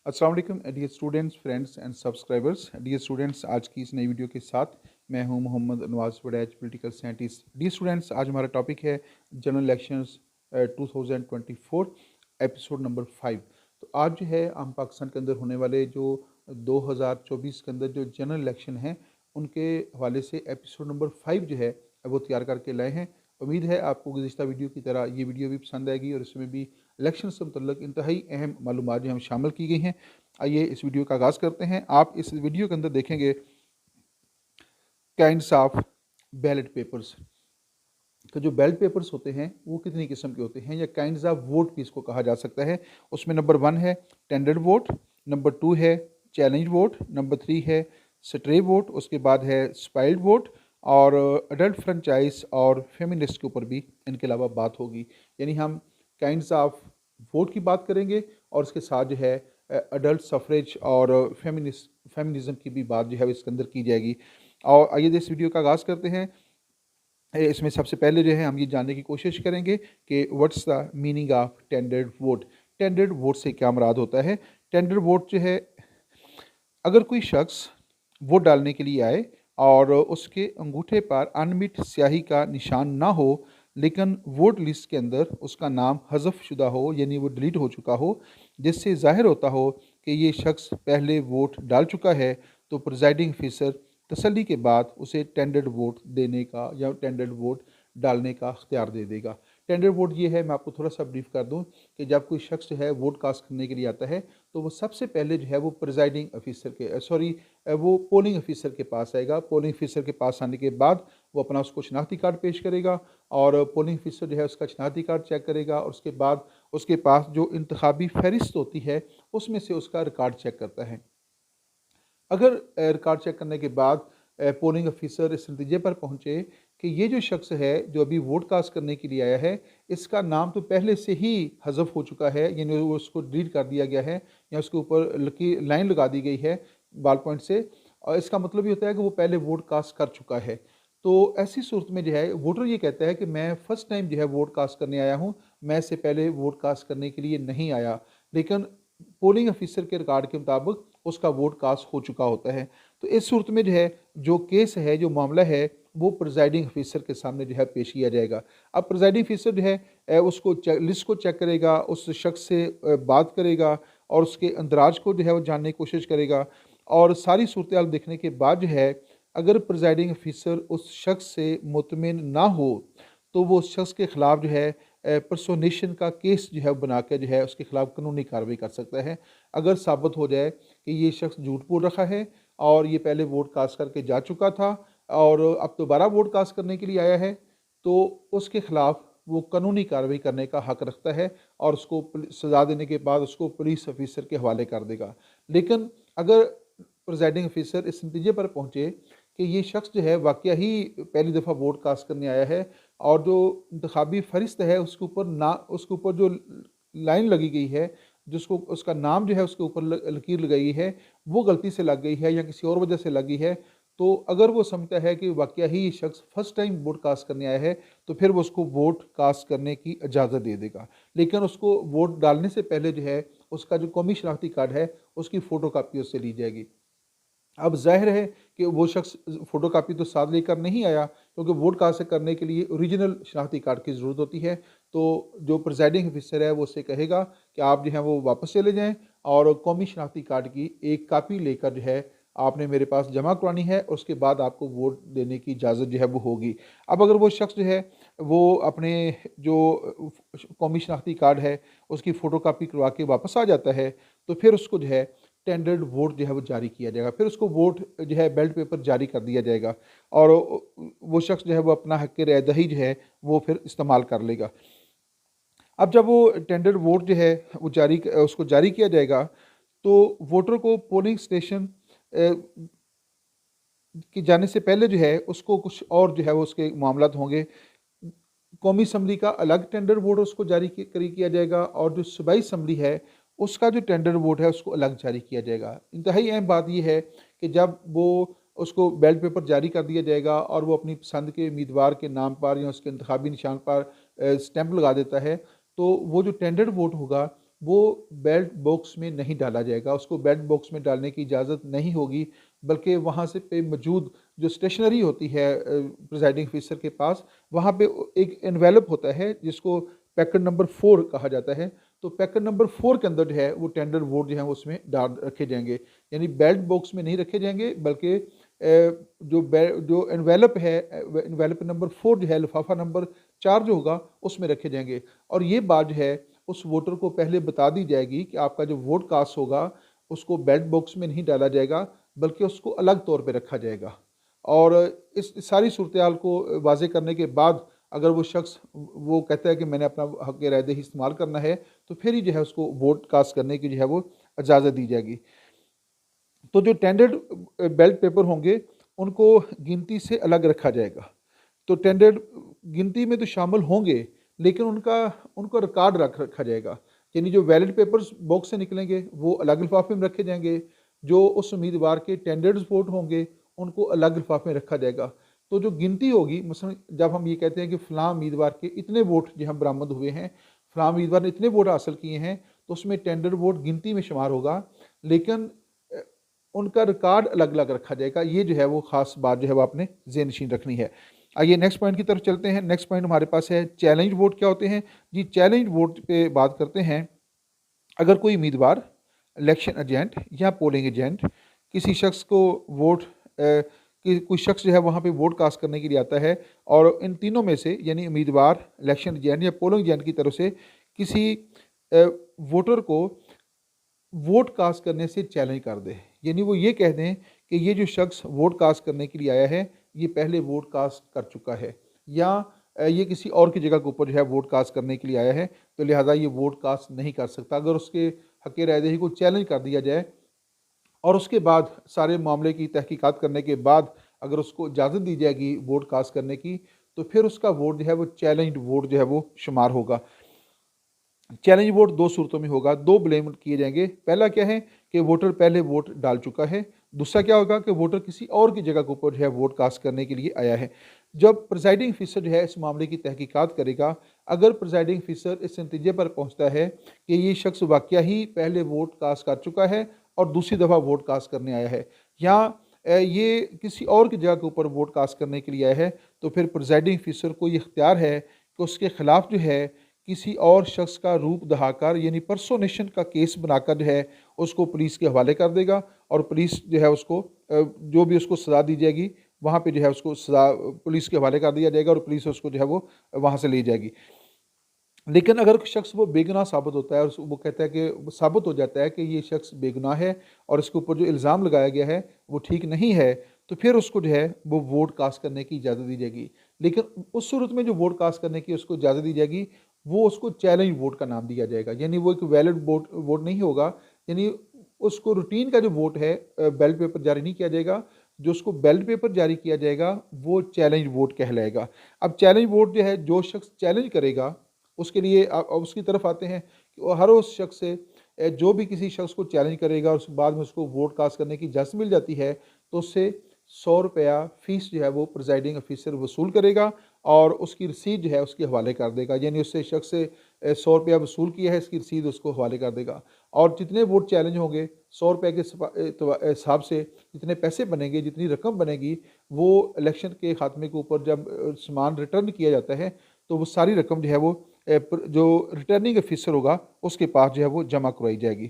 अस्सलाम वालेकुम dear students, friends and subscribers. Dear students, आज की इस नई वीडियो के साथ मैं हूं Mohammad Nawaz Waraich, political scientist. Dear students, आज हमारा टॉपिक है जनरल इलेक्शंस 2024, एपिसोड नंबर 5। तो आज जो है हम पाकिस्तान के अंदर होने वाले जो 2024 के अंदर जो जनरल इलेक्शन हैं उनके हवाले से एपिसोड नंबर 5 जो है वो तैयार करके लाए हैं। उम्मीद है आपको गुज़िश्ता वीडियो की तरह ये वीडियो भी पसंद आएगी और इसमें भी इलेक्शन से मुतल्लिक इंतहाई अहम मालूमात जो हम शामिल की गई हैं। आइए इस वीडियो का आगाज़ करते हैं। आप इस वीडियो के अंदर देखेंगे काइंड्स ऑफ बैलेट पेपर्स। तो जो बैलेट पेपर्स होते हैं वो कितनी किस्म के होते हैं, या काइंड्स ऑफ वोट भी इसको कहा जा सकता है। उसमें नंबर 1 है टेंडर्ड वोट, नंबर 2 है चैलेंज वोट, नंबर 3 है स्ट्रे वोट, उसके बाद है स्पाइल्ड वोट, और अडल्ट फ्रेंचाइज और फेमिनिस्ट के ऊपर भी इनके अलावा बात होगी। यानी हम काइंड्स ऑफ वोट की बात करेंगे और उसके साथ जो है अडल्ट सफरेज और फेमिनिज्म की भी बात जो है इसके अंदर की जाएगी। और आइए इस वीडियो का आगाज़ करते हैं। इसमें सबसे पहले जो है हम ये जानने की कोशिश करेंगे कि what's the meaning of tendered vote. Tendered vote से क्या मुराद होता है। टेंडर्ड वोट जो है, अगर कोई शख्स वोट डालने के लिए आए और उसके अंगूठे पर अनमिट स्याही का निशान ना हो, लेकिन वोट लिस्ट के अंदर उसका नाम हज़फ शुदा हो, यानी वो डिलीट हो चुका हो, जिससे ज़ाहिर होता हो कि ये शख्स पहले वोट डाल चुका है, तो प्रिजाइडिंग ऑफिसर तसल्ली के बाद उसे टेंडर्ड वोट देने का या टेंडर्ड वोट डालने का अख्तियार दे देगा। टेंडर्ड वोट ये है, मैं आपको थोड़ा सा ब्रीफ कर दूं कि जब कोई शख्स जो है वोट कास्ट करने के लिए आता है तो वो सबसे पहले जो है वो प्रिजाइडिंग ऑफिसर के वो पोलिंग ऑफिसर के पास आएगा। पोलिंग ऑफिसर के पास आने के बाद वो अपना उसको शनाख्ती कार्ड पेश करेगा और पोलिंग ऑफिसर जो है उसका शनाख्ती कार्ड चेक करेगा, और उसके बाद उसके पास जो इंतखाबी फहरिस्त होती है उसमें से उसका रिकॉर्ड चेक करता है। अगर रिकॉर्ड चेक करने के बाद पोलिंग ऑफिसर इस नतीजे पर पहुंचे कि ये जो शख्स है जो अभी वोट कास्ट करने के लिए आया है, इसका नाम तो पहले से ही हज़फ हो चुका है, यानी वो उसको डिलीट कर दिया गया है या उसके ऊपर लाइन लगा दी गई है बाल पॉइंट से, और इसका मतलब ये होता है कि वो पहले वोट कास्ट कर चुका है। तो ऐसी सूरत में जो है वोटर ये कहता है कि मैं फ़र्स्ट टाइम जो है वोट कास्ट करने आया हूँ, मैं इससे पहले वोट कास्ट करने के लिए नहीं आया, लेकिन पोलिंग ऑफिसर के रिकॉर्ड के मुताबिक उसका वोट कास्ट हो चुका होता है। तो इस सूरत में जो है जो केस है, जो मामला है, वो प्रिजाइडिंग ऑफिसर के सामने जो है पेश किया जाएगा। अब प्रिजाइडिंग ऑफिसर जो है उसको लिस्ट को चेक करेगा, उस शख्स से बात करेगा और उसके अंदराज को जो है वो जानने की कोशिश करेगा, और सारी सूरत हाल देखने के बाद जो है अगर प्रिजाइडिंग ऑफिसर उस शख्स से मुतमिन ना हो तो वो उस शख्स के ख़िलाफ़ जो है पर्सोनेशन का केस जो है बना के जो है उसके ख़िलाफ़ कानूनी कार्रवाई कर सकता है। अगर साबित हो जाए कि ये शख्स झूठ बोल रखा है और ये पहले वोट कास्ट करके जा चुका था और अब दोबारा वोट कास्ट करने के लिए आया है, तो उसके ख़िलाफ़ वो कानूनी कार्रवाई करने का हक़ रखता है और उसको सज़ा देने के बाद उसको पुलिस ऑफिसर के हवाले कर देगा। लेकिन अगर प्रिजाइडिंग ऑफिसर इस नतीजे पर पहुँचे कि ये शख्स जो है वाकया ही पहली दफ़ा वोट कास्ट करने आया है और जो इंतखाबी फहरिस्त है उसके ऊपर जो लाइन लगी गई है, जिसको उसका नाम जो है उसके ऊपर लकीर लगाई है, वो गलती से लग गई है या किसी और वजह से लगी है, तो अगर वो समझता है कि वाकया ही ये शख्स फर्स्ट टाइम वोट कास्ट करने आया है, तो फिर वो उसको वोट कास्ट करने की इजाज़त दे देगा। लेकिन उसको वोट डालने से पहले जो है उसका जो कौमी शनाख्ती कार्ड है उसकी फ़ोटो कापी उससे ली जाएगी। अब ज़ाहिर है कि वो शख्स फ़ोटो कापी तो साथ लेकर नहीं आया, क्योंकि वोट कास्ट करने के लिए ओरिजिनल शनाख्ती कार्ड की ज़रूरत होती है। तो जो प्रिजाइडिंग ऑफिसर है वो उससे कहेगा कि आप जो है वो वापस चले जाएँ और कौमी शनाख्ती कार्ड की एक कापी लेकर जो है आपने मेरे पास जमा करवानी है, उसके बाद आपको वोट देने की इजाज़त जो है वो होगी। अब अगर वो शख्स जो है वो अपने जो कौमी शनाख्ती कार्ड है उसकी फ़ोटो कापी करवा के वापस आ जाता है, तो फिर उसको जो है टेंडर्ड वोट जो है वो जारी किया जाएगा। फिर उसको वोट जो है बैलेट पेपर जारी कर दिया जाएगा और वो शख्स जो है वो अपना हक़ रैदही जो है वो फिर इस्तेमाल कर लेगा। अब जब वो टेंडर्ड वोट जो है वो उसको जारी किया जाएगा, तो वोटर को पोलिंग स्टेशन कि जाने से पहले जो है उसको कुछ और जो है वो उसके मामलात होंगे। कौमी असम्बली का अलग टेंडर वोट उसको जारी किया जाएगा और जो सूबाई असम्बली है उसका जो टेंडर वोट है उसको अलग जारी किया जाएगा। इंतहाई अहम बात यह है कि जब वो उसको बैलेट पेपर जारी कर दिया जाएगा और वो अपनी पसंद के उम्मीदवार के नाम पर या उसके इंतखाबी निशान पर स्टैंप लगा देता है, तो वो जो टेंडर वोट होगा वो बैलेट बॉक्स में नहीं डाला जाएगा, उसको बैलेट बॉक्स में डालने की इजाज़त नहीं होगी, बल्कि वहाँ से पे मौजूद जो स्टेशनरी होती है प्रिजाइडिंग ऑफिसर के पास, वहाँ पे एक एनवेलप होता है जिसको पैकेट नंबर 4 कहा जाता है। तो पैकेट नंबर 4 के अंदर जो है वो टेंडर वोट जो है उसमें डाल रखे जाएंगे, यानी बैलेट बॉक्स में नहीं रखे जाएंगे, बल्कि जो एनवेलप है, एनवेलप नंबर 4 जो है, लिफाफा नंबर 4 जो होगा उसमें रखे जाएंगे। और ये बात जो है उस वोटर को पहले बता दी जाएगी कि आपका जो वोट कास्ट होगा उसको बैलेट बॉक्स में नहीं डाला जाएगा, बल्कि उसको अलग तौर पे रखा जाएगा। और इस सारी सूरत हाल को वाज़े करने के बाद अगर वो शख्स वो कहता है कि मैंने अपना हक़ रायदही इस्तेमाल करना है, तो फिर ही जो है उसको वोट कास्ट करने की जो है वो इजाज़त दी जाएगी। तो जो टेंडर्ड बैलेट पेपर होंगे उनको गिनती से अलग रखा जाएगा। तो टेंडर्ड गिनती में तो शामिल होंगे, लेकिन उनका रिकॉर्ड रखा जाएगा, यानी जो बैलेट पेपर्स बॉक्स से निकलेंगे वो अलग लिफाफे में रखे जाएंगे, जो उस उम्मीदवार के टेंडर्ड वोट होंगे उनको अलग लिफाफे में रखा जाएगा। तो जो गिनती होगी, मसलन जब हम ये कहते हैं कि फ़लाँ उम्मीदवार के इतने वोट जो हैं बरामद हुए हैं, फ़लाँ उम्मीदवार ने इतने वोट हासिल किए हैं, तो उसमें टेंडर वोट गिनती में शुमार होगा, लेकिन उनका रिकॉर्ड अलग अलग रखा जाएगा। ये जो है वो ख़ास बात जो है वो आपने ज़हन नशीन रखनी है। आइए नेक्स्ट पॉइंट की तरफ चलते हैं। नेक्स्ट पॉइंट हमारे पास है चैलेंज वोट क्या होते हैं। जी, चैलेंज वोट पे बात करते हैं। अगर कोई उम्मीदवार, इलेक्शन एजेंट या पोलिंग एजेंट किसी शख्स को वोट कि कोई शख्स जो है वहाँ पे वोट कास्ट करने के लिए आता है, और इन तीनों में से यानी उम्मीदवार, इलेक्शन एजेंट या पोलिंग एजेंट की तरफ से किसी वोटर को वोट कास्ट करने से चैलेंज कर दे, यानी वो ये कह दें कि ये जो शख्स वोट कास्ट करने के लिए आया है ये पहले वोट कास्ट कर चुका है, या ये किसी और की जगह के ऊपर जो है वोट कास्ट करने के लिए आया है, तो लिहाजा ये वोट कास्ट नहीं कर सकता। अगर उसके हक़ रायदही को चैलेंज कर दिया जाए और उसके बाद सारे मामले की तहकीकात करने के बाद अगर उसको इजाज़त दी जाएगी वोट कास्ट करने की, तो फिर उसका वोट जो है वो चैलेंज वोट जो है वो शुमार होगा। चैलेंज वोट दो सूरतों में होगा, दो ब्लेम किए जाएंगे। पहला क्या है कि वोटर पहले वोट डाल चुका है, दूसरा क्या होगा कि वोटर किसी और की जगह के ऊपर जो है वोट कास्ट करने के लिए आया है। जब प्रिजाइडिंग ऑफिसर जो है इस मामले की तहकीकात करेगा, अगर प्रिजाइडिंग ऑफिसर इस नतीजे पर पहुंचता है कि ये शख्स वाकया ही पहले वोट कास्ट कर चुका है और दूसरी दफ़ा वोट कास्ट करने आया है, या ये किसी और की जगह के ऊपर वोट कास्ट करने के लिए आया है, तो फिर प्रिजाइडिंग ऑफिसर को ये इख्तियार है कि उसके ख़िलाफ़ जो है किसी और शख्स का रूप दहाकर यानी पर्सोनेशन का केस बनाकर जो है उसको पुलिस के हवाले कर देगा, और पुलिस जो है उसको जो भी उसको सज़ा दी जाएगी वहाँ पे जो है उसको सज़ा पुलिस के हवाले कर दिया जाएगा और पुलिस उसको जो है वो वहाँ से ले जाएगी। लेकिन अगर शख्स वो बेगुनाह साबित होता है और वो कहता है कि साबित हो जाता है कि ये शख्स बेगुनाह है और इसके ऊपर जो इल्ज़ाम लगाया गया है वो ठीक नहीं है, तो फिर उसको जो है वो वोट कास्ट करने की इजाज़त दी जाएगी। लेकिन उस सूरत में जो वोट कास्ट करने की उसको इजाज़त दी जाएगी वो उसको चैलेंज वोट का नाम दिया जाएगा, यानी वो एक वैलिड वोट नहीं होगा, यानी उसको रूटीन का जो वोट है बैलेट पेपर जारी नहीं किया जाएगा, जो उसको बैलेट पेपर जारी किया जाएगा वो चैलेंज वोट कहलाएगा। अब चैलेंज वोट जो है, जो शख्स चैलेंज करेगा उसके लिए अब उसकी तरफ आते हैं कि हर उस शख्स से जो भी किसी शख्स को चैलेंज करेगा और उसके बाद में उसको वोट कास्ट करने की इजाज़त मिल जाती है, तो उससे 100 रुपया फ़ीस जो है वो प्रिजाइडिंग ऑफिसर वसूल करेगा और उसकी रसीद जो है उसके हवाले कर देगा, यानी उससे शख्स से 100 रुपया वसूल किया है, इसकी रसीद उसको हवाले कर देगा। और जितने वोट चैलेंज होंगे 100 रुपये के हिसाब से जितने पैसे बनेंगे, जितनी रकम बनेगी, वो इलेक्शन के खात्मे के ऊपर जब सामान रिटर्न किया जाता है तो वो सारी रकम जो है वो जो रिटर्निंग ऑफिसर होगा उसके पास जो है वो जमा करवाई जाएगी।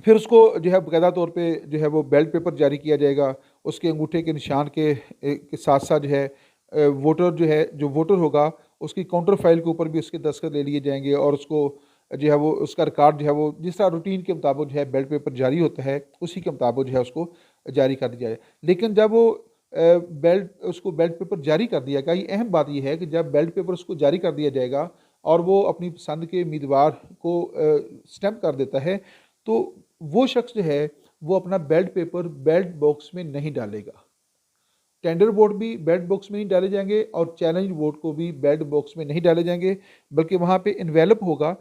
फिर उसको जो है बाकायदा तौर पे जो है वो बैलेट पेपर जारी किया जाएगा, उसके अंगूठे के निशान के साथ साथ जो है वोटर जो है जो वोटर होगा उसकी काउंटर फाइल के ऊपर भी उसके दस्तखत ले लिए जाएंगे और उसको जो है वो उसका रिकॉर्ड जो है वो जिस तरह रूटीन के मुताबिक जो है बैलेट पेपर जारी होता है उसी के मुताबिक जो है उसको जारी कर दिया जाए। लेकिन जब वो उसको बैलेट पेपर जारी कर दिया गया, ये अहम बात यह है कि जब बैलेट पेपर उसको जारी कर दिया जाएगा और वो अपनी पसंद के उम्मीदवार को स्टैम्प कर देता है, तो वो शख्स जो है वो अपना बैलेट पेपर बैलेट बॉक्स में नहीं डालेगा। टेंडर वोट भी बैलेट बॉक्स में नहीं डाले जाएंगे और चैलेंज वोट को भी बैलेट बॉक्स में नहीं डाले जाएंगे, बल्कि वहाँ पे इन्वेलप होगा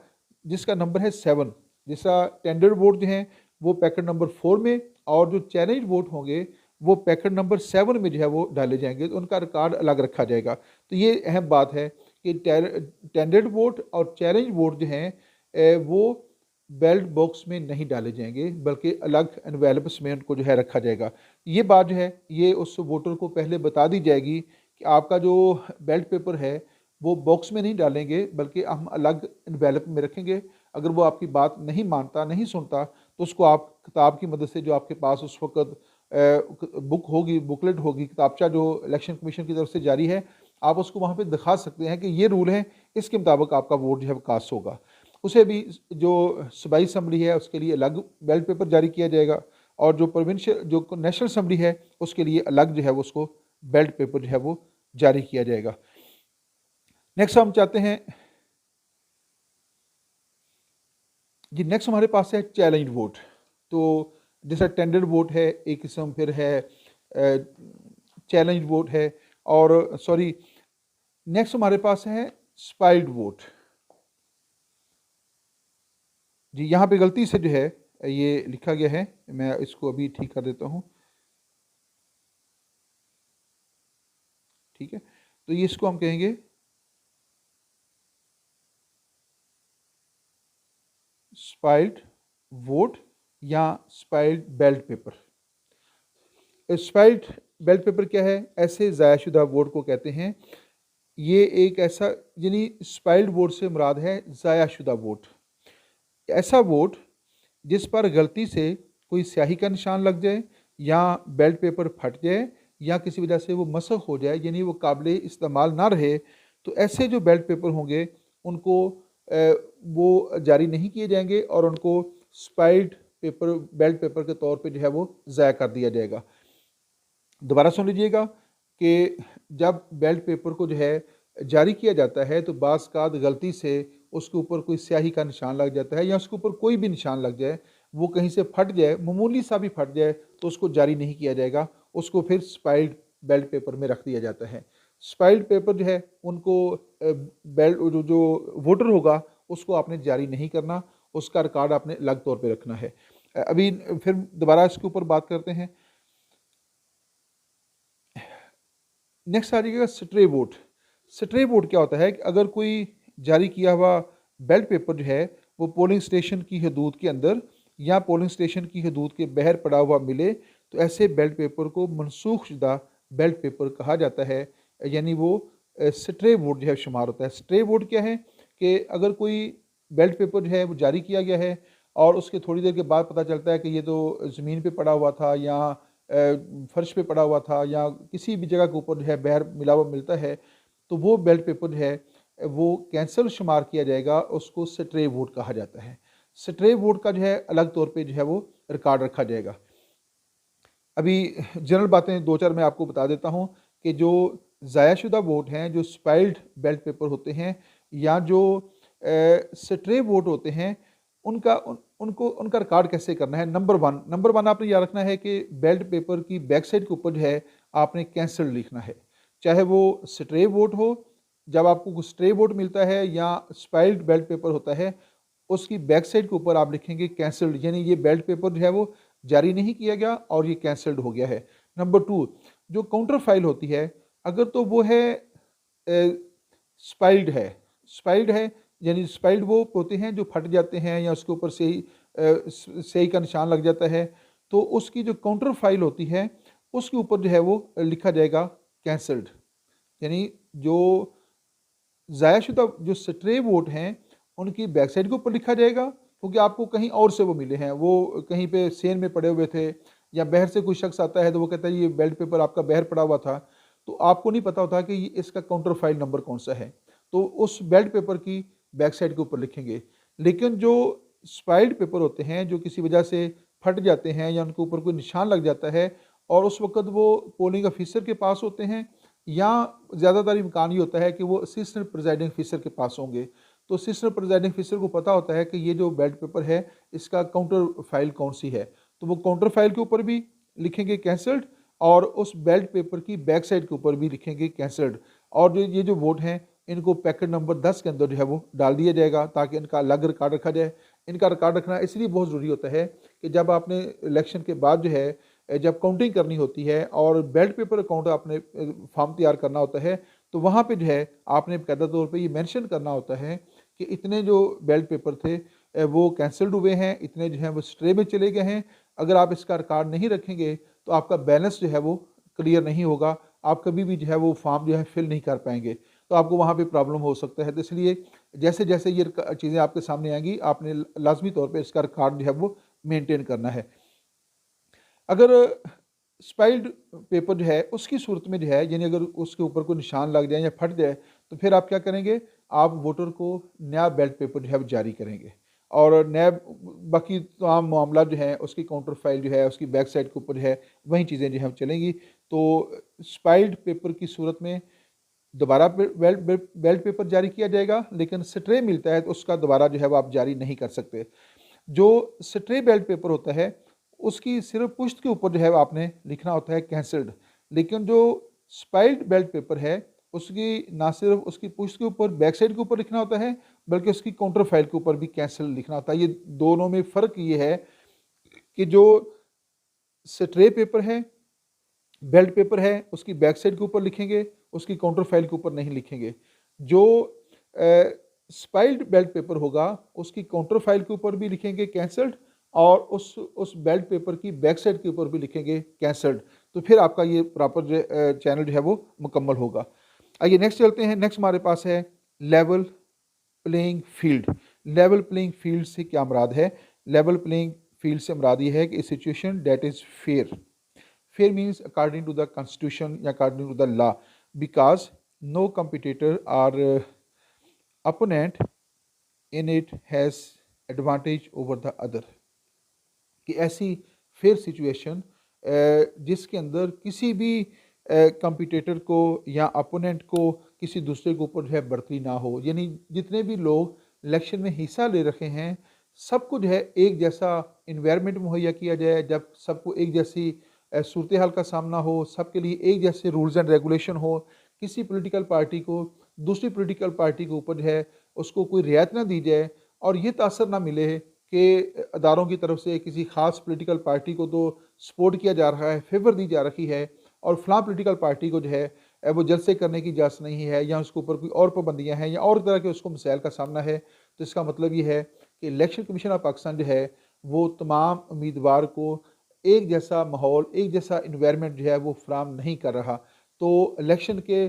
जिसका नंबर है 7। जिसका टेंडर वोट जो हैं वो पैकेट नंबर 4 में और जो चैलेंज वोट होंगे वो पैकेट नंबर 7 में जो है वो डाले जाएंगे, तो उनका रिकॉर्ड अलग रखा जाएगा। तो ये अहम बात है कि टेंडर्ड वोट और चैलेंज वोट जो हैं वो बैलेट बॉक्स में नहीं डाले जाएंगे, बल्कि अलग एनवेलप्स में उनको जो है रखा जाएगा। ये बात जो है ये उस वोटर को पहले बता दी जाएगी कि आपका जो बैलेट पेपर है वो बॉक्स में नहीं डालेंगे, बल्कि हम अलग एनवेलप में रखेंगे। अगर वो आपकी बात नहीं मानता, नहीं सुनता, तो उसको आप किताब की मदद से, जो आपके पास उस वक्त बुक होगी, बुकलेट होगी, किताबचा जो इलेक्शन कमीशन की तरफ से जारी है, आप उसको वहाँ पे दिखा सकते हैं कि ये रूल है, इसके मुताबिक आपका वोट जो है कास्ट होगा। उसे भी जो सूबाई असम्बली है उसके लिए अलग बैलेट पेपर जारी किया जाएगा, और जो प्रोविंशियल जो नेशनल असम्बली है उसके लिए अलग जो है वो उसको बैलेट पेपर जो है वो जारी किया जाएगा। नेक्स्ट हम चाहते हैं जी, नेक्स्ट हमारे पास है चैलेंज वोट। तो जैसा टेंडर वोट है एक किस्म, फिर है चैलेंज वोट है, और सॉरी नेक्स्ट हमारे पास है स्पाइल्ड वोट। जी, यहाँ पे गलती से जो है ये लिखा गया है, मैं इसको अभी ठीक कर देता हूँ। ठीक है, तो ये इसको हम कहेंगे स्पाइल्ड वोट या spoiled ballot paper. Spoiled ballot paper क्या है? ऐसे ज़ायाशुदा वोट को कहते हैं। ये एक ऐसा, यानी स्पाइल्ड वोट से मुराद है ज़ायाशुदा वोट, ऐसा वोट जिस पर गलती से कोई स्याही का निशान लग जाए, या बैलेट पेपर फट जाए, या किसी वजह से वो मसख हो जाए, यानी वो काबिल इस्तेमाल ना रहे, तो ऐसे जो बैलेट पेपर होंगे उनको वो जारी नहीं किए जाएंगे, और उनको स्पाइल्ड पेपर, बैलेट पेपर के तौर पे जो है वो ज़ाया कर दिया जाएगा। दोबारा सुन लीजिएगा कि जब बैलेट पेपर को जो है जारी किया जाता है, तो बाज़ कात गलती से उसके ऊपर कोई स्याही का निशान लग जाता है, या उसके ऊपर कोई भी निशान लग जाए, वो कहीं से फट जाए, मामूली सा भी फट जाए, तो उसको जारी नहीं किया जाएगा, उसको फिर स्पाइल्ड बैलेट पेपर में रख दिया जाता है। स्पाइल्ड पेपर जो है उनको बैलेट जो वोटर होगा उसको आपने जारी नहीं करना, उसका रिकॉर्ड आपने अलग तौर पे रखना है। अभी फिर दोबारा इसके ऊपर बात करते हैं। नेक्स्ट आ जाएगा स्ट्रे वोट। स्ट्रे वोट क्या होता है कि अगर कोई जारी किया हुआ बैलेट पेपर जो है वो पोलिंग स्टेशन की हदूद के अंदर या पोलिंग स्टेशन की हदूद के बाहर पड़ा हुआ मिले, तो ऐसे बैलेट पेपर को मनसूख शुदा बैलेट पेपर कहा जाता है, यानी वो स्ट्रे वोट जो है शुमार होता है। स्ट्रे वोट क्या है कि अगर कोई बैलेट पेपर जो है वो जारी किया गया है, और उसके थोड़ी देर के बाद पता चलता है कि ये तो ज़मीन पे पड़ा हुआ था, या फर्श पे पड़ा हुआ था, या किसी भी जगह के ऊपर जो है बाहर मिला हुआ मिलता है, तो वो बैलेट पेपर जो है वो कैंसल शुमार किया जाएगा, उसको स्ट्रे वोट कहा जाता है। स्ट्रे वोट का जो है अलग तौर पे जो है वो रिकॉर्ड रखा जाएगा। अभी जनरल बातें दो चार मैं आपको बता देता हूँ कि जो ज़ायाशुदा वोट हैं, जो स्पाइल्ड बैलेट पेपर होते हैं, या जो स्ट्रे वोट होते हैं, उनका रिकॉर्ड कैसे करना है। नंबर वन आपने याद रखना है कि बैलेट पेपर की बैक साइड के ऊपर जो है आपने कैंसल्ड लिखना है, चाहे वो स्ट्रे वोट हो। जब आपको स्ट्रे वोट मिलता है या स्पाइल्ड बैलेट पेपर होता है, उसकी बैक साइड के ऊपर आप लिखेंगे कैंसल्ड, यानी ये बैलेट पेपर जो है वो जारी नहीं किया गया और ये कैंसल्ड हो गया है। नंबर टू, जो काउंटर फाइल होती है, अगर तो वो है स्पाइल्ड है, यानी स्पाइल्ड वो होते हैं जो फट जाते हैं या उसके ऊपर सही का निशान लग जाता है, तो उसकी जो काउंटर फाइल होती है उसके ऊपर जो है वो लिखा जाएगा कैंसल्ड। यानी जो ज़ायाशुदा जो स्ट्रे वोट हैं उनकी बैक साइड के ऊपर लिखा जाएगा, क्योंकि आपको कहीं और से वो मिले हैं, वो कहीं पे सेन में पड़े हुए थे, या बाहर से कोई शख्स आता है तो वो कहता है ये बैलेट पेपर आपका बाहर पड़ा हुआ था, तो आपको नहीं पता होता कि ये इसका काउंटर फाइल नंबर कौन सा है, तो उस बैलेट पेपर की बैक साइड के ऊपर लिखेंगे। लेकिन जो स्पाइल्ड पेपर होते हैं जो किसी वजह से फट जाते हैं या उनके ऊपर कोई निशान लग जाता है, और उस वक्त वो पोलिंग ऑफिसर के पास होते हैं, या ज़्यादातर इम्कान ये होता है कि वो असिस्टेंट प्रिजाइडिंग ऑफिसर के पास होंगे, तो असिस्टेंट प्रिजाइडिंग ऑफिसर को पता होता है कि ये जो बैलेट पेपर है इसका काउंटर फाइल कौन सी है, तो वो काउंटर फाइल के ऊपर भी लिखेंगे कैंसल्ड, और उस बैलेट पेपर की बैक साइड के ऊपर भी लिखेंगे कैंसल्ड। और जो ये जो वोट हैं इनको पैकेट नंबर 10 के अंदर जो है वो डाल दिया जाएगा, ताकि इनका अलग रिकॉर्ड रखा जाए। इनका रिकॉर्ड रखना इसलिए बहुत ज़रूरी होता है कि जब आपने इलेक्शन के बाद जो है जब काउंटिंग करनी होती है और बैलेट पेपर अकाउंट आपने फॉर्म तैयार करना होता है, तो वहाँ पे जो है आपने बाकायदा तौर पे ये मेंशन करना होता है कि इतने जो बैलेट पेपर थे वो कैंसल्ड हुए हैं, इतने जो हैं वो स्ट्रे में चले गए हैं। अगर आप इसका रिकॉर्ड नहीं रखेंगे तो आपका बैलेंस जो है वो क्लियर नहीं होगा, आप कभी भी जो है वो फॉर्म जो है फिल नहीं कर पाएंगे, तो आपको वहाँ पे प्रॉब्लम हो सकता है। तो इसलिए जैसे जैसे ये चीज़ें आपके सामने आएंगी, आपने लाजमी तौर पे इसका रिकॉर्ड जो है वो मेंटेन करना है। अगर स्पाइल्ड पेपर जो है उसकी सूरत में जो है, यानी अगर उसके ऊपर कोई निशान लग जाए या फट जाए, तो फिर आप क्या करेंगे, आप वोटर को नया बैलेट पेपर जो है वो जारी करेंगे, और नया बाकी तमाम मामला जो है उसकी काउंटर फाइल जो है उसकी बैक साइड के ऊपर जो है वही चीज़ें जो है चलेंगी। तो स्पाइल्ड पेपर की सूरत में दोबारा बैलेट पेपर जारी किया जाएगा, लेकिन स्ट्रे मिलता है तो उसका दोबारा जो है वो आप जारी नहीं कर सकते। जो स्ट्रे बैलेट पेपर होता है उसकी सिर्फ पुश्त के ऊपर जो है वो आपने लिखना होता है कैंसल्ड, लेकिन जो स्पाइल्ड बैलेट पेपर है उसकी ना सिर्फ उसकी पुश्त के ऊपर बैक साइड के ऊपर लिखना होता है, बल्कि उसकी काउंटर फाइल के ऊपर भी कैंसिल लिखना होता है। ये दोनों में फ़र्क ये है कि जो स्ट्रे पेपर है, बेल्ट पेपर है, उसकी बैक साइड के ऊपर लिखेंगे, उसकी काउंटर फाइल के ऊपर नहीं लिखेंगे। जो स्पाइल्ड बेल्ट पेपर होगा उसकी काउंटर फाइल के ऊपर भी लिखेंगे कैंसल्ड, और उस बेल्ट पेपर की बैक साइड के ऊपर भी लिखेंगे कैंसल्ड। तो फिर आपका ये प्रॉपर चैनल जो है वो मुकम्मल होगा। आइए नेक्स्ट चलते हैं। नेक्स्ट हमारे पास है level playing field. Level playing field से क्या मुराद है? लेवल प्लेइंग फील्ड से मुराद ये है कि situation that is fair. Fair means according to the constitution या according to the law, because no competitor or opponent in it has advantage over the other। कि ऐसी फेयर सिचुएशन जिसके अंदर किसी भी कंपिटिटर को या अपोनेंट को किसी दूसरे के ऊपर जो है बढ़ती ना हो, यानी जितने भी लोग इलेक्शन में हिस्सा ले रखे हैं सबको जो है एक जैसा इन्वायरमेंट मुहैया किया जाए, जब सबको एक जैसी सूरत हाल का सामना हो, सबके लिए एक जैसे रूल्स एंड रेगुलेशन हो, किसी पॉलिटिकल पार्टी को दूसरी पॉलिटिकल पार्टी के ऊपर जो है उसको कोई रियायत ना दी जाए, और ये तासर ना मिले कि अदारों की तरफ से किसी ख़ास पॉलिटिकल पार्टी को तो सपोर्ट किया जा रहा है, फेवर दी जा रही है, और फलां पॉलिटिकल पार्टी को जो है वो जलसे करने की इजाज़त नहीं है, या उसके ऊपर कोई और पाबंदियाँ हैं या और तरह के उसको मसाइल का सामना है। तो इसका मतलब ये है कि इलेक्शन कमीशन ऑफ पाकिस्तान जो है वो तमाम उम्मीदवार को एक जैसा माहौल, एक जैसा इन्वायरमेंट जो है वो फ्राहम नहीं कर रहा। तो इलेक्शन के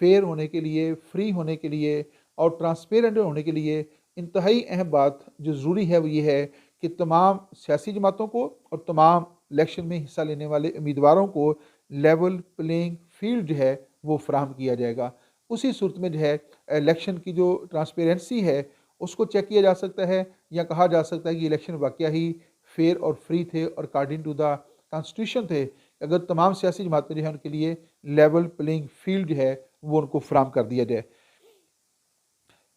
फेयर होने के लिए, फ्री होने के लिए और ट्रांसपेरेंट होने के लिए इंतहाई अहम बात जो ज़रूरी है वो ये है कि तमाम सियासी जमातों को और तमाम इलेक्शन में हिस्सा लेने वाले उम्मीदवारों को लेवल प्लेइंग फील्ड जो है वो फ्राहम किया जाएगा। उसी सूरत में जो है इलेक्शन की जो ट्रांसपेरेंसी है उसको चेक किया जा सकता है, या कहा जा सकता है कि इलेक्शन वाकया ही फेयर और फ्री थे और अकॉर्डिंग टू द कॉन्स्टिट्यूशन थे, अगर तमाम सियासी जमातें जो है उनके लिए लेवल प्लेइंग फील्ड जो है वो उनको फ्राहम कर दिया जाए।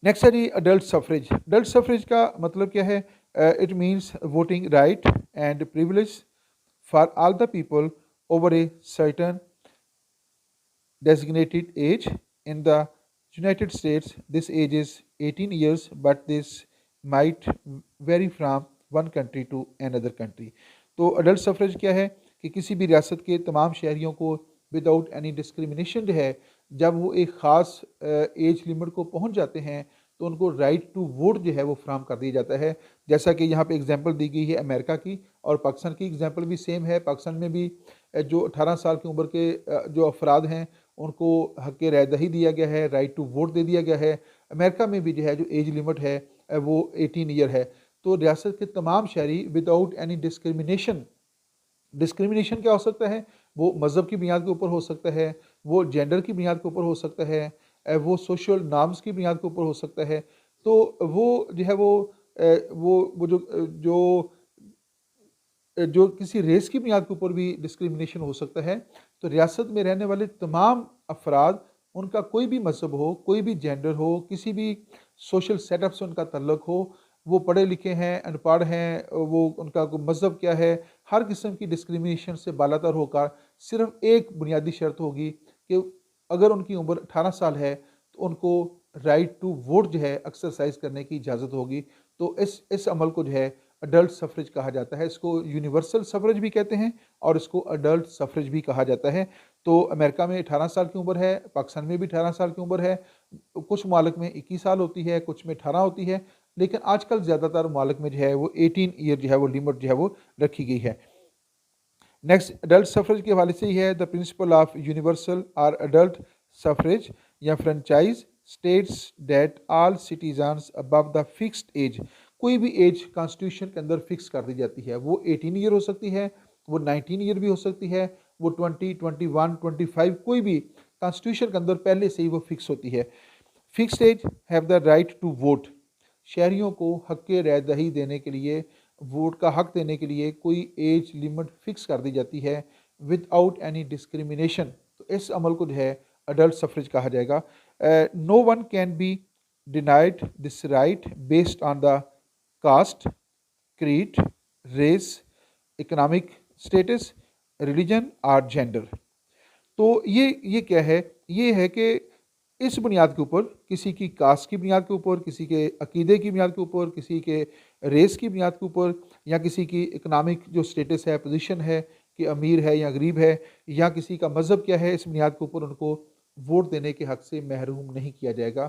नेक्स्ट है जी अडल्ट सफरेज। अडल्ट सफरेज का मतलब क्या है? It means voting right and privilege for all the people over a certain designated age. In the United States, this age is 18 years, but this might vary from one country to another country। तो adult suffrage क्या है कि किसी भी रियासत के तमाम शहरियों को विदाउट एनी डिस्क्रिमिनेशन जो है, जब वो एक ख़ास एज लिमिट को पहुंच जाते हैं तो उनको राइट टू वोट जो है वो फ्राहम कर दिया जाता है। जैसा कि यहाँ पे एग्जांपल दी गई है अमेरिका की, और पाकिस्तान की एग्जांपल भी सेम है। पाकिस्तान में भी जो 18 साल की उम्र के जो अफराद हैं उनको हक़ रहदही दिया गया है, राइट टू वोट दे दिया गया है। अमेरिका में भी जो है जो एज लिमिट है वो 18 ईयर है। तो रियासत के तमाम शहरी विदाउट एनी डिस्क्रिमिनेशन, डिस्क्रिमिनेशन क्या हो सकता है? वो मज़हब की बुनियाद के ऊपर हो सकता है, वो जेंडर की बुनियाद के ऊपर हो सकता है, वो सोशल नॉर्म्स की बुनियाद के ऊपर हो सकता है। तो वो जो है वो जो किसी रेस की बुनियाद के ऊपर भी डिस्क्रिमिनेशन हो सकता है। तो रियासत में रहने वाले तमाम अफराद, उनका कोई भी मज़हब हो, कोई भी जेंडर हो, किसी भी सोशल सेटअप से उनका तल्लुक़ हो, वो पढ़े लिखे हैं, अनपढ़ हैं, वो उनका मज़हब क्या है, हर किस्म की डिस्क्रिमिनेशन से बालातर होकर सिर्फ एक बुनियादी शर्त होगी कि अगर उनकी उम्र 18 साल है तो उनको राइट टू वोट जो है एक्सरसाइज करने की इजाज़त होगी। तो इस अमल को जो है अडल्ट सफरेज कहा जाता है। इसको यूनिवर्सल सफरेज भी कहते हैं और इसको अडल्ट सफरेज भी कहा जाता है। तो अमेरिका में 18 साल की उम्र है, पाकिस्तान में भी 18 साल की उम्र है, कुछ ममालिक में 21 साल होती है, कुछ में 18 होती है, लेकिन आजकल ज़्यादातर ममालिक में जो है वो 18 ईयर जो है वो लिमिट जो है वो रखी गई है। नेक्स्ट अडल्ट सफरेज के हवाले से ही है, the principle of universal or adult suffrage या franchise states that all citizens above the fixed age, कोई भी एज कॉन्स्टिट्यूशन के अंदर फिक्स कर दी जाती है। वो 18 ईयर हो सकती है, वो 19 ईयर भी हो सकती है, वो 20, 21, 25, कोई भी कॉन्स्टिट्यूशन के अंदर पहले से ही वो फिक्स होती है। Fixed age have the right to vote, शहरियों को हक राय दही देने के लिए, वोट का हक देने के लिए कोई एज लिमिट फिक्स कर दी जाती है विदाउट एनी डिस्क्रिमिनेशन। तो इस अमल को जो है अडल्ट सफरेज कहा जाएगा। No one can be denied this right based on the caste, creed, race, economic status, religion और जेंडर। तो ये क्या है, ये है कि इस बुनियाद के ऊपर, किसी की कास्ट की बुनियाद के ऊपर, किसी के अकीदे की बुनियाद के ऊपर, किसी के रेस की बुनियाद के ऊपर, या किसी की इकनॉमिक जो स्टेटस है, पोजीशन है कि अमीर है या गरीब है, या किसी का मज़हब क्या है, इस बुनियाद के ऊपर उनको वोट देने के हक़ से महरूम नहीं किया जाएगा।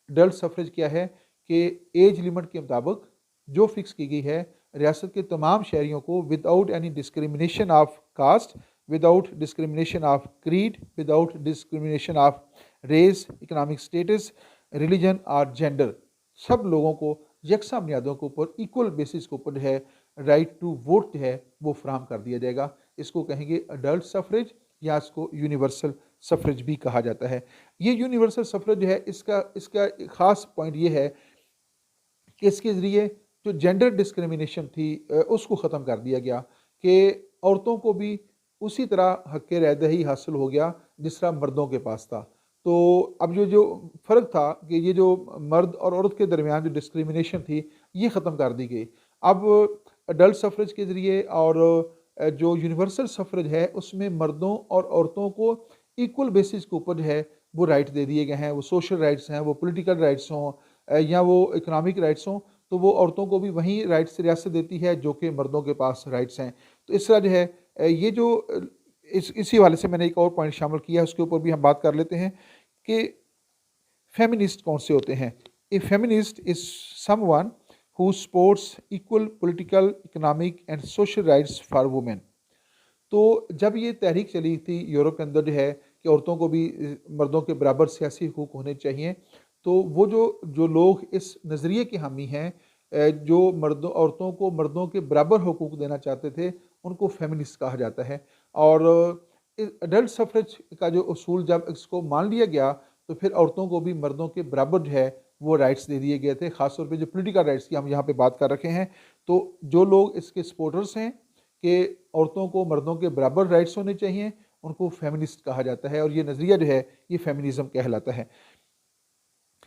अडल्ट सफरेज क्या है कि एज लिमिट के मुताबिक जो फिक्स की गई है, रियासत के तमाम शहरियों को without any discrimination of caste, without discrimination of creed, without discrimination of race, economic status, religion और जेंडर, सब लोगों को यकसा बुनियादों के ऊपर इक्वल बेसिस के ऊपर जो है राइट टू वोट जो है वो फ्राहम कर दिया जाएगा। इसको कहेंगे अडल्ट सफरेज या इसको यूनिवर्सल सफरेज भी कहा जाता है। ये यूनिवर्सल सफरेज जो है, इसका एक ख़ास पॉइंट ये है कि इसके ज़रिए जो जेंडर डिस्क्रिमिनेशन थी उसको ख़त्म कर दिया गया कि औरतों को भी उसी तरह हक़ राय दही हासिल हो गया जिस तरह मर्दों के पास था। तो अब जो फ़र्क था कि ये जो मर्द और औरत के दरमियान जो डिस्क्रिमिनेशन थी ये ख़त्म कर दी गई। अब अडल्ट सफरेज के ज़रिए और जो यूनिवर्सल सफरेज है उसमें मर्दों और औरतों को इक्वल बेसिस के ऊपर जो है वो राइट दे दिए गए हैं। वो सोशल राइट्स हैं, वो पॉलिटिकल राइट्स हों या वो इकोनॉमिक राइट्स हों, तो वो औरतों को भी वही राइट्स रियासत देती है जो कि मर्दों के पास राइट्स हैं। तो इस तरह जो है ये जो इसी वाले से मैंने एक और पॉइंट शामिल किया, उसके ऊपर भी हम बात कर लेते हैं कि फेमिनिस्ट कौन से होते हैं। A feminist is someone who supports equal political, economic and social rights for women. तो जब ये तहरीक चली थी यूरोप के अंदर जो है कि औरतों को भी मर्दों के बराबर सियासी हुकूक होने चाहिए, तो वो जो लोग इस नज़रिए के हामी हैं, जो औरतों को मर्दों के बराबर हुकूक देना चाहते थे, उनको फेमिनिस्ट कहा जाता है। और अडल्ट सफरेज का जो उसूल जब इसको मान लिया गया तो फिर औरतों को भी मर्दों के बराबर जो है वो राइट्स दे दिए गए थे। ख़ासतौर पे जो पॉलिटिकल राइट्स की हम यहाँ पे बात कर रखे हैं, तो जो लोग इसके सपोर्टर्स हैं कि औरतों को मर्दों के बराबर राइट्स होने चाहिए, उनको फेमिनिस्ट कहा जाता है, और ये नज़रिया जो है ये फेमिनिज़म कहलाता है।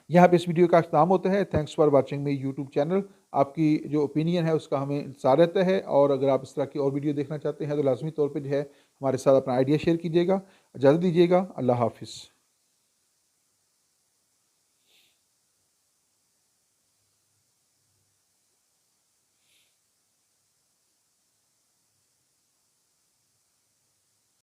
यहाँ पे इस वीडियो का अख्ताम होता है। Thanks for watching my YouTube channel. आपकी जो ओपिनियन है उसका हमें इंतज़ार रहता है, और अगर आप इस तरह की और वीडियो देखना चाहते हैं तो लाजमी तौर पर जो है हमारे साथ अपना आइडिया शेयर कीजिएगा। इजाज़त दीजिएगा। अल्लाह हाफिज़।